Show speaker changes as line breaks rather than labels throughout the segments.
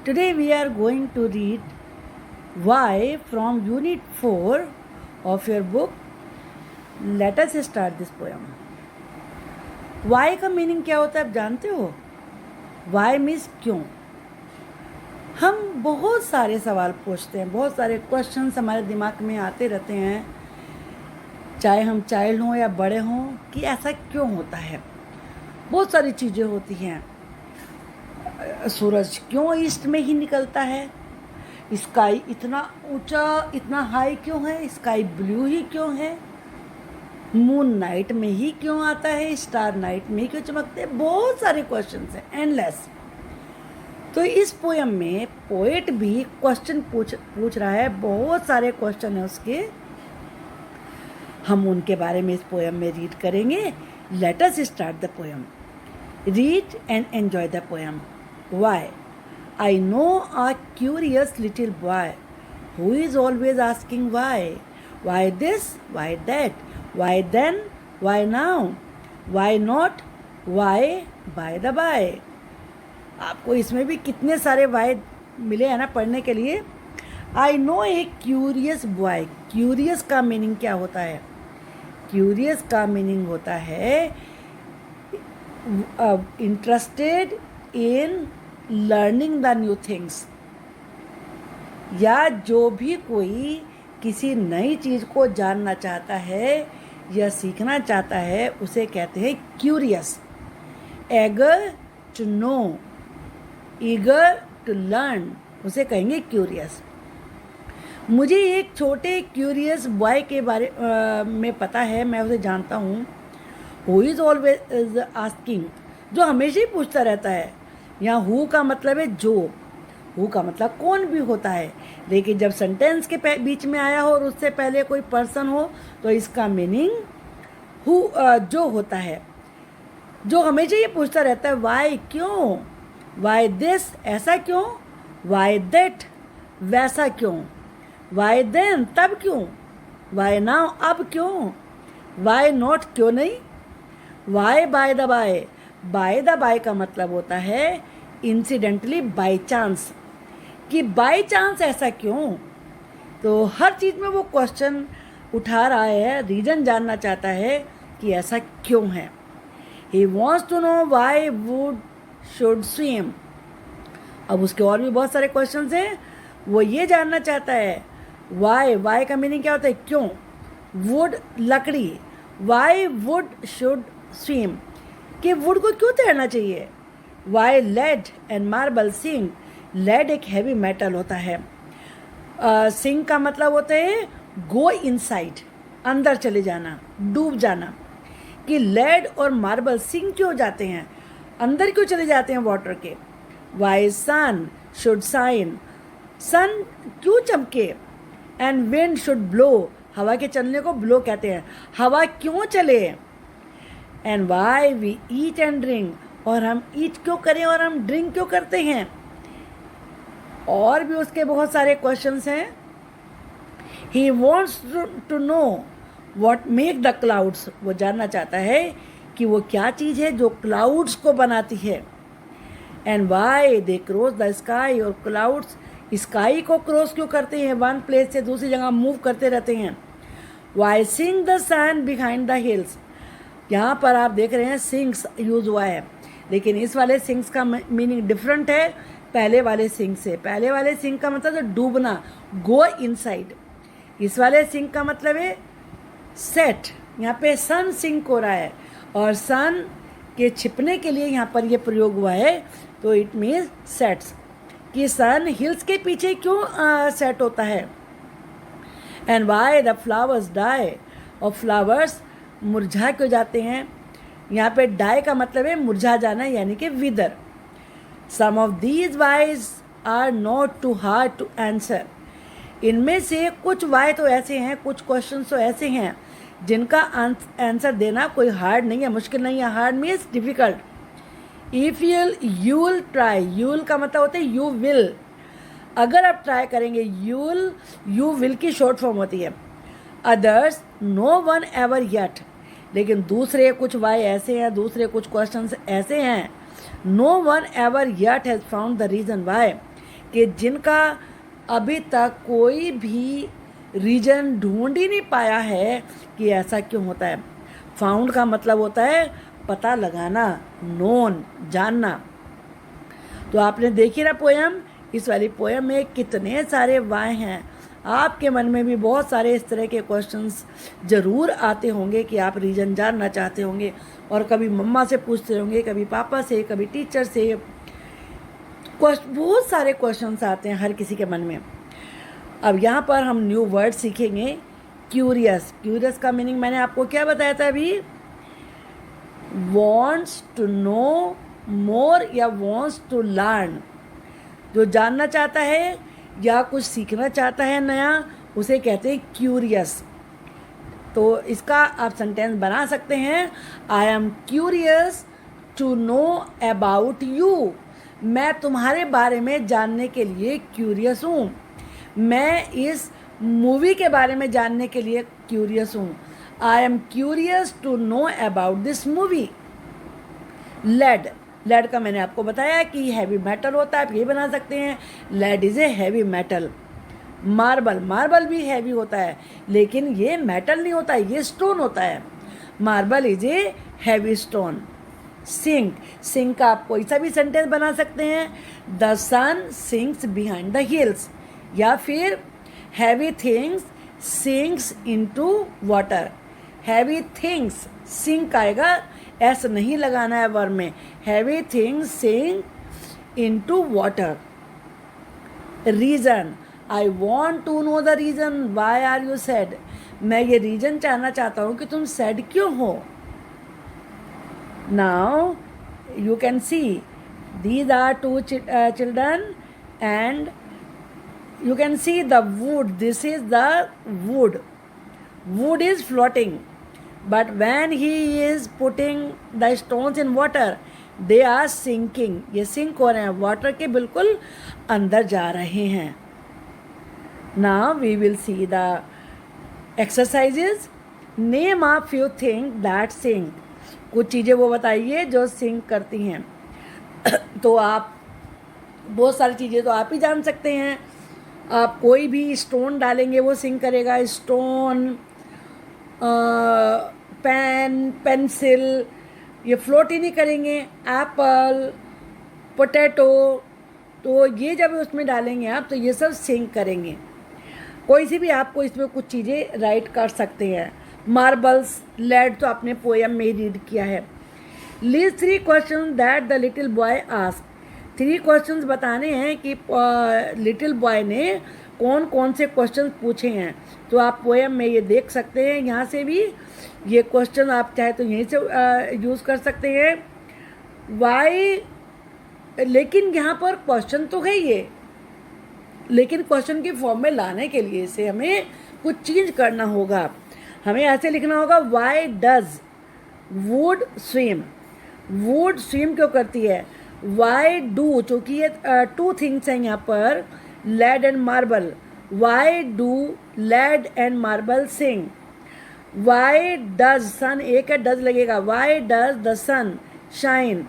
Today we are going to read Why from Unit 4 of your book. Let us start this poem. Why का meaning क्या होता है आप जानते हो? Why मीन्स क्यों. हम बहुत सारे सवाल पूछते हैं, बहुत सारे क्वेश्चंस हमारे दिमाग में आते रहते हैं, चाहे हम चाइल्ड हों या बड़े हों, कि ऐसा क्यों होता है. बहुत सारी चीज़ें होती हैं. सूरज क्यों ईस्ट में ही निकलता है? स्काई इतना ऊंचा, इतना हाई क्यों है? स्काई ब्लू ही क्यों है? मून नाइट में ही क्यों आता है? स्टार नाइट में ही क्यों चमकते हैं? बहुत सारे क्वेश्चंस हैं, एंडलेस. तो इस पोएम में पोएट भी क्वेश्चन पूछ रहा है. बहुत सारे क्वेश्चन है उसके. हम उनके बारे में इस पोएम में रीड करेंगे. Let us start the poem. Read and enjoy the poem. Why? I know a curious little boy who is always asking why. Why this? Why that? Why then? Why now? Why not? Why? By the by. आपको इसमें भी कितने सारे why मिले हैं ना पढ़ने के लिए. I know a curious boy. Curious का मीनिंग क्या होता है? Curious का मीनिंग होता है interested in learning the new things. या जो भी कोई किसी नई चीज़ को जानना चाहता है या सीखना चाहता है उसे कहते हैं curious. Eager to know, eager to learn, उसे कहेंगे क्यूरियस. मुझे एक छोटे क्यूरियस बॉय के बारे में पता है, मैं उसे जानता हूँ. हु इज़ ऑलवेज आस्किंग, जो हमेशा ही पूछता रहता है. यहाँ हु का मतलब है जो. हु का मतलब कौन भी होता है, लेकिन जब सेंटेंस के बीच में आया हो और उससे पहले कोई पर्सन हो तो इसका मीनिंग हु जो होता है, जो हमेशा ये पूछता रहता है वाई क्यों, वाई दिस ऐसा क्यों, वाई दैट वैसा क्यों, वाई देन तब क्यों, वाई नाउ अब क्यों, वाई नॉट क्यों नहीं, why by the by. By the by का मतलब होता है इंसिडेंटली, बाय चांस, कि बाय चांस ऐसा क्यों. तो हर चीज़ में वो क्वेश्चन उठा रहा है, रीज़न जानना चाहता है कि ऐसा क्यों है. He wants to know why wood should swim. अब उसके और भी बहुत सारे क्वेश्चन हैं. वो ये जानना चाहता है वाई. वाई का मीनिंग क्या होता है? क्यों. वुड लकड़ी. वाई वुड शुड स्विम, कि वुड को क्यों तैरना चाहिए. Why lead and marble sink. Lead एक हैवी मेटल होता है. सिंक का मतलब होता है गो इनसाइड, अंदर चले जाना, डूब जाना. कि लेड और मार्बल सिंक क्यों जाते हैं, अंदर क्यों चले जाते हैं वाटर के. Why sun should shine. Sun क्यों चमके. And wind should blow. हवा के चलने को ब्लो कहते हैं. हवा क्यों चले. And why we eat and drink. और हम ईट क्यों करें और हम ड्रिंक क्यों करते हैं. और भी उसके बहुत सारे क्वेश्चंस हैं. He wants to know what make the clouds. वो जानना चाहता है कि वो क्या चीज़ है जो क्लाउड्स को बनाती है. And why they cross the sky. और क्लाउड्स स्काई को क्रॉस क्यों करते हैं, वन प्लेस से दूसरी जगह मूव करते रहते हैं. Why sing the sun behind the hills. यहाँ पर आप देख रहे हैं सिंग्स यूज हुआ है, लेकिन इस वाले सिंग्स का मीनिंग डिफरेंट है पहले वाले सिंग से. पहले वाले सिंग का मतलब है डूबना, गो इनसाइड. इस वाले सिंग का मतलब है सेट. यहाँ पे सन सिंक हो रहा है और सन के छिपने के लिए यहाँ पर ये प्रयोग हुआ है. तो इट मीन्स सेट्स, कि सन हिल्स के पीछे क्यों सेट होता है. And why the flowers die. और फ्लावर्स मुरझा क्यों जाते हैं. यहाँ पे डाई का मतलब है मुरझा जाना, यानी कि wither. Some of these whys are not too hard to answer. इनमें से कुछ वाई तो ऐसे हैं, कुछ क्वेश्चन तो ऐसे हैं जिनका आंसर देना कोई हार्ड नहीं है, मुश्किल नहीं है. Hard means difficult. If you will try. You'll का मतलब होता है यू विल. अगर आप ट्राई करेंगे. यू विल की शॉर्ट फॉर्म होती है. Others no one ever yet. लेकिन दूसरे कुछ वाई ऐसे हैं, दूसरे कुछ क्वेश्चंस ऐसे हैं. No one ever yet has found the reason why. कि जिनका अभी तक कोई भी रीजन ढूंढ ही नहीं पाया है कि ऐसा क्यों होता है। फाउंड का मतलब होता है पता लगाना, नोन, जानना। तो आपने देखी ना पोयम, इस वाली पोयम में कितने सारे वाय हैं। आपके मन में भी बहुत सारे इस तरह के क्वेश्चंस ज़रूर आते होंगे कि आप रीजन जानना चाहते होंगे, और कभी मम्मा से पूछते होंगे, कभी पापा से, कभी टीचर से। बहुत सारे क्वेश्चंस आते हैं हर किसी के मन में। अब यहाँ पर हम न्यू वर्ड सीखेंगे, क्यूरियस। क्यूरियस का मीनिंग मैंने आपको क्या बताया था अभी? वॉन्ट्स टू नो मोर या वॉन्ट्स टू लर्न। जो जानना चाहता है या कुछ सीखना चाहता है नया, उसे कहते हैं क्यूरियस। तो इसका आप सेंटेंस बना सकते हैं, I am curious to know about you. मैं तुम्हारे बारे में जानने के लिए क्यूरियस हूँ। मैं इस मूवी के बारे में जानने के लिए क्यूरियस हूँ। I am curious to know about this movie. Lead, lead का मैंने आपको बताया कि हैवी मेटल होता है, आप ये बना सकते हैं, lead is a heavy metal. Marble, marble भी हैवी होता है, लेकिन ये मेटल नहीं होता है, ये स्टोन होता है। Marble is a heavy stone. Sink, sink का आप कोई सा भी सेंटेंस बना सकते हैं, the sun sinks behind the hills, या फिर heavy things sinks into water. Heavy things, sink आएगा, एस नहीं लगाना है वर्ब में। Heavy things sink into water. Reason, I want to know the reason why are you sad. मैं ये reason जानना चाहता हूँ कि तुम सैड क्यों हो। Now you can see these are two children and you can see the wood. This is the wood. Wood is floating, but when he is putting the stones in water, they are sinking. ये sink हो रहे हैं, water के बिल्कुल अंदर जा रहे हैं। Now we will see the exercises. Name a few things that sink. कुछ चीज़ें वो बताइए जो सिंक करती हैं। तो आप बहुत सारी चीज़ें तो आप ही जान सकते हैं। आप कोई भी स्टोन डालेंगे वो सिंक करेगा। स्टोन, पेन, पेंसिल, ये फ्लोट ही नहीं करेंगे। एप्पल, पोटैटो, तो ये जब उसमें डालेंगे आप तो ये सब सिंक करेंगे। कोई सी भी आपको इसमें कुछ चीज़ें राइट कर सकते हैं। मार्बल्स, लेड तो आपने पोएम में ही रीड किया है। List 3 question that the little boy asked. 3 questions बताने हैं कि लिटिल बॉय ने कौन कौन से क्वेश्चन पूछे हैं। तो आप पोएम में ये देख सकते हैं, यहाँ से भी ये क्वेश्चन आप चाहे तो यहीं से यूज़ कर सकते हैं। वाई, लेकिन यहाँ पर क्वेश्चन तो है ये, लेकिन क्वेश्चन की फॉर्म में लाने के लिए इसे हमें कुछ चेंज करना होगा। हमें ऐसे लिखना होगा, why does would swim. Would swim क्यों करती है? वाई डू, चूँकि ये 2 थिंग्स हैं यहाँ पर, lead and marble. Why do lead and marble sing. Why does, sun एक है, डज लगेगा। Why does the sun shine.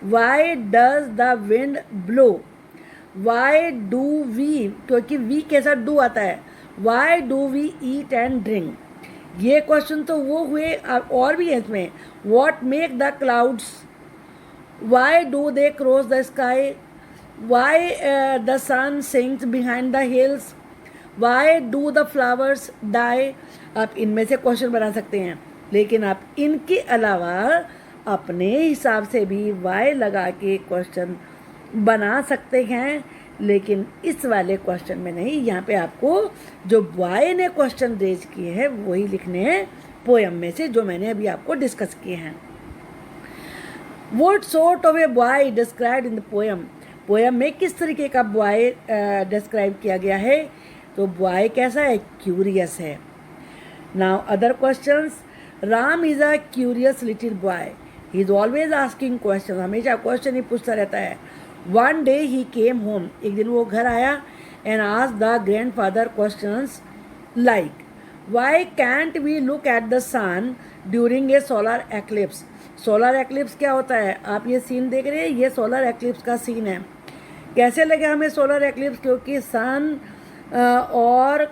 Why does the wind blow. Why do we, क्योंकि वी के साथ डू आता है, why do we eat and drink. ये question तो वो हुए, और भी है इसमें। What make the clouds, why do they cross the sky, why the sun sinks behind the hills, why do the flowers die. आप इनमें से क्वेश्चन बना सकते हैं, लेकिन आप इनके अलावा अपने हिसाब से भी वाई लगा के क्वेश्चन बना सकते हैं, लेकिन इस वाले क्वेश्चन में नहीं। यहाँ पे आपको जो बॉय ने क्वेश्चन रेज किए हैं वही लिखने हैं पोएम में से, जो मैंने अभी आपको डिस्कस किए हैं। What sort of a boy described in the poem? Poem में किस तरीके का बॉय डिस्क्राइब किया गया है? तो बॉय कैसा है? क्यूरियस है। Now other questions. Ram is a curious little boy, he is always asking question, हमेशा क्वेश्चन ही पूछता रहता है। One day he came home, एक दिन वो घर आया, and asked the grandfather questions like, why can't we look at the sun during a solar eclipse. Solar eclipse क्या होता है? आप ये सीन देख रहे हैं, ये सोलर एक्लिप्स का सीन है कैसे लगे हमें सोलर एक्लिप्स? क्योंकि सन और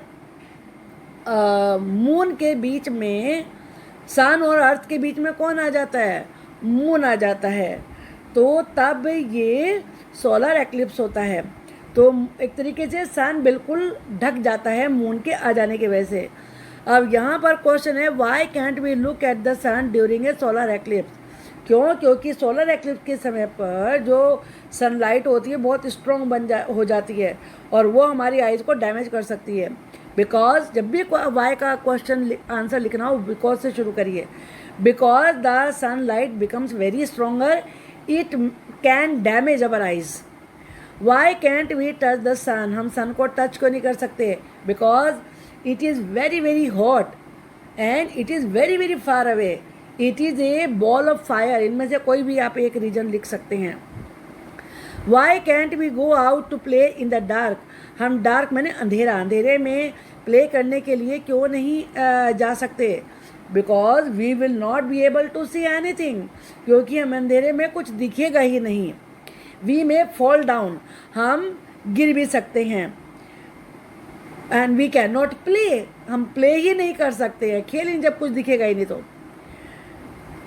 मून के बीच में, सन और अर्थ के बीच में कौन आ जाता है? मून आ जाता है, तो तब ये सोलर एक्लिप्स होता है। तो एक तरीके से सन बिल्कुल ढक जाता है मून के आ जाने की वजह से। अब यहाँ पर क्वेश्चन है, why can't we look at the sun during a solar eclipse? क्यों? क्योंकि सोलर एक्लिप्स के समय पर जो सनलाइट होती है बहुत स्ट्रॉन्ग हो जाती है और वो हमारी आइज़ को डैमेज कर सकती है। बिकॉज जब भी वाई का क्वेश्चन आंसर लिखना हो, बिकॉज से शुरू करिए। Because the sunlight becomes very stronger, it can damage our eyes. Why can't we touch the sun? हम सन को टच क्यों नहीं कर सकते? Because it is very very hot and it is very very far away. It is a ball of fire. इनमें से कोई भी आप एक रीजन लिख सकते हैं। Why can't we go out to play in the dark? हम डार्क मैंने अंधेरा, अंधेरे में प्ले करने के लिए क्यों नहीं जा सकते? Because we will not be able to see anything, क्योंकि हम अंधेरे में कुछ दिखेगा ही नहीं। वी मे फॉल डाउन, हम गिर भी सकते हैं। And we can not play, हम प्ले ही नहीं कर सकते हैं, खेल ही जब कुछ दिखेगा ही नहीं तो।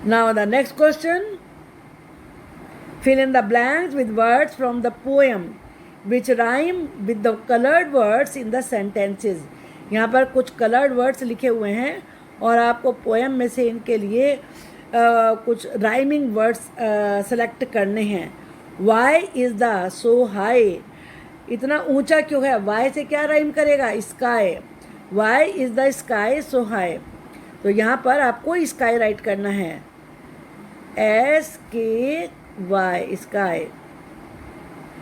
Now the next question, fill in the blanks with words from the poem which rhyme with the colored words in the sentences। यहाँ पर कुछ colored words लिखे हुए हैं और आपको पोएम में से इनके लिए कुछ rhyming words सेलेक्ट करने हैं। Why is the so high? इतना ऊंचा क्यों है? Why से क्या राइम करेगा? Sky। Why is the sky so high? तो यहाँ पर आपको sky राइट करना है, SKY, स्काई।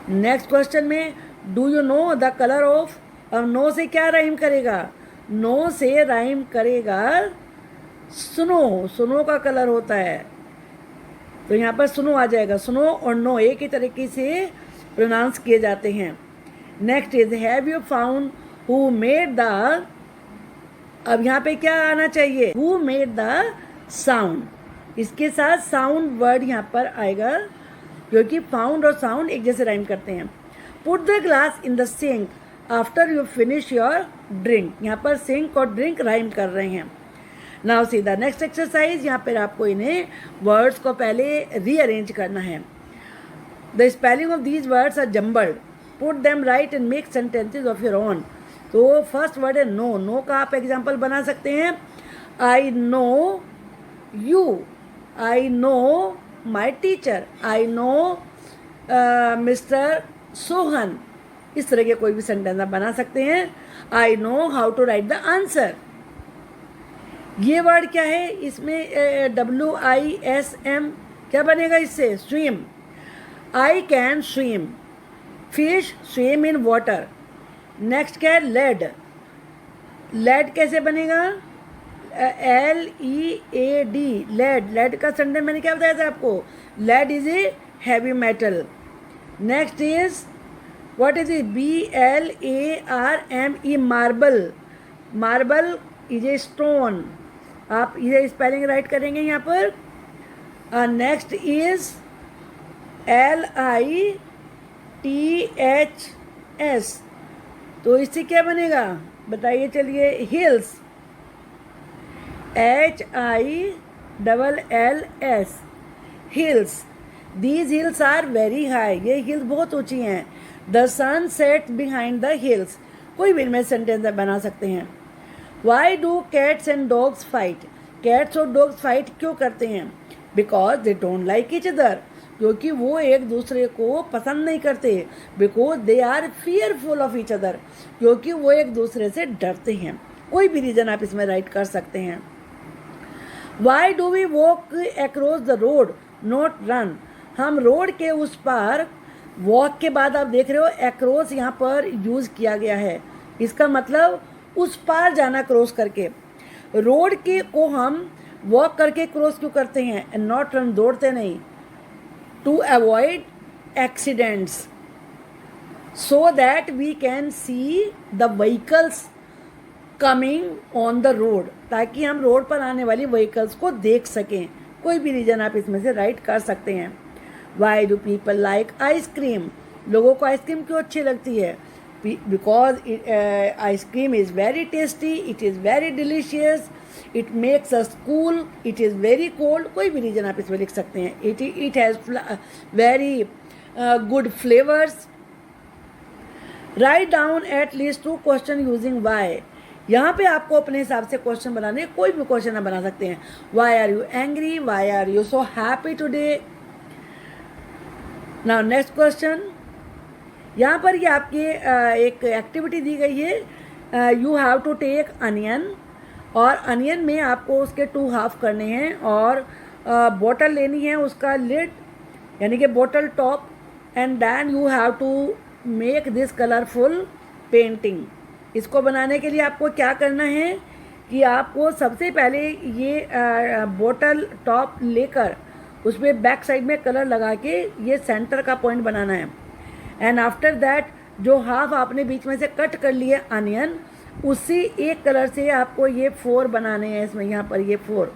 नेक्स्ट क्वेश्चन में, do you know the colour of? अब नो से क्या राइम करेगा? नो से राइम करेगा स्नो। स्नो का कलर होता है, तो यहाँ पर स्नो आ जाएगा। स्नो और नो एक ही तरीके से प्रोनाउंस किए जाते हैं। Next is, have you found who made the? अब यहाँ पे क्या आना चाहिए? Who made the sound. इसके साथ साउंड वर्ड यहाँ पर आएगा, क्योंकि फाउंड और साउंड एक जैसे राइम करते हैं। Put the glass in the sink after you finish your drink. यहाँ पर सिंक और ड्रिंक राइम कर रहे हैं। Now see the next exercise. यहाँ पर आपको इन्हें वर्ड्स को पहले रीअरेंज करना है। The spelling of these words are jumbled, put them right and make sentences of your own. तो फर्स्ट वर्ड है नो। नो का आप एग्जाम्पल बना सकते हैं, I know you, I know my teacher, I know Mr. Sohan। इस तरह के कोई भी सेंटेंस आप बना सकते हैं। I know how to write the answer। ये वर्ड क्या है? इसमें WISM क्या बनेगा इससे? swim। I can swim। fish swim in water। Next क्या है? lead। lead कैसे बनेगा? LEAD, lead. लेड का सेंटेंस मैंने क्या बताया था आपको? Lead is a heavy metal. Next is, what is it? BLARME, marble. Marble is a stone. आप ये स्पेलिंग राइट करेंगे यहाँ पर। Next is LITHS। तो इससे क्या बनेगा बताइए? चलिए, hills. HILLS, hills। These hills are very high। ये हिल्स बहुत ऊंची हैं। The sun sets behind the hills। कोई भी इनमें सेंटेंस बना सकते हैं। Why do cats and dogs fight? Cats और dogs fight क्यों करते हैं? Because they don't like each other। क्योंकि वो एक दूसरे को पसंद नहीं करते। Because they are fearful of each other। क्योंकि वो एक दूसरे से डरते हैं। कोई भी रीजन आप इसमें राइट कर सकते हैं। Why do we walk across the road, not run? हम रोड के उस पार, वॉक के बाद आप देख रहे हो across यहाँ पर यूज़ किया गया है। इसका मतलब उस पार जाना, क्रॉस करके। रोड के को हम वॉक करके क्रॉस क्यों करते हैं? एंड नॉट रन, दौड़ते नहीं। To avoid accidents, so that we can see the vehicles coming on the road, ताकि हम रोड पर आने वाली व्हीकल्स को देख सकें। कोई भी रीजन आप इसमें से राइट कर सकते हैं। Why do people like ice cream? लोगों को आइसक्रीम क्यों अच्छी लगती है? Because ice cream is very tasty, it is very delicious, it makes us cool, it is very cold, कोई भी रीजन आप इसमें लिख सकते हैं. It has very good flavours. Write down at least 2 question using why. यहाँ पे आपको अपने हिसाब से क्वेश्चन बनाने, कोई भी क्वेश्चन आप बना सकते हैं. Why are you angry, why are you so happy today. Now next question. यहाँ पर ये आपकी एक एक्टिविटी दी गई है. You have to take onion, और अनियन में आपको उसके 2 हाफ करने हैं, और बॉटल लेनी है, उसका लिड यानी कि bottle top, and then you have to make this colourful painting. इसको बनाने के लिए आपको क्या करना है कि आपको सबसे पहले ये बॉटल टॉप लेकर उसमें बैक साइड में कलर लगा के ये सेंटर का पॉइंट बनाना है. एंड आफ्टर दैट जो हाफ आपने बीच में से कट कर लिए अनियन, उसी एक कलर से आपको ये 4 बनाने हैं इसमें, यहाँ पर ये 4,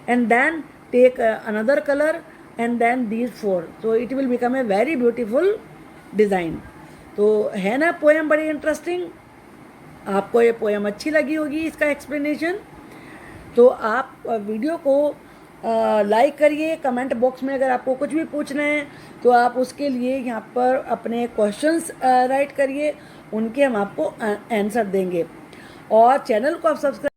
and then take another colour and then these 4, तो it will become a very beautiful design. तो है ना पोएम बड़ी इंटरेस्टिंग? आपको ये पोएम अच्छी लगी होगी, इसका एक्सप्लेनेशन. तो आप वीडियो को लाइक करिए. कमेंट बॉक्स में अगर आपको कुछ भी पूछना है तो आप उसके लिए यहाँ पर अपने क्वेश्चंस राइट करिए, उनके हम आपको आंसर देंगे. और चैनल को आप सब्सक्राइब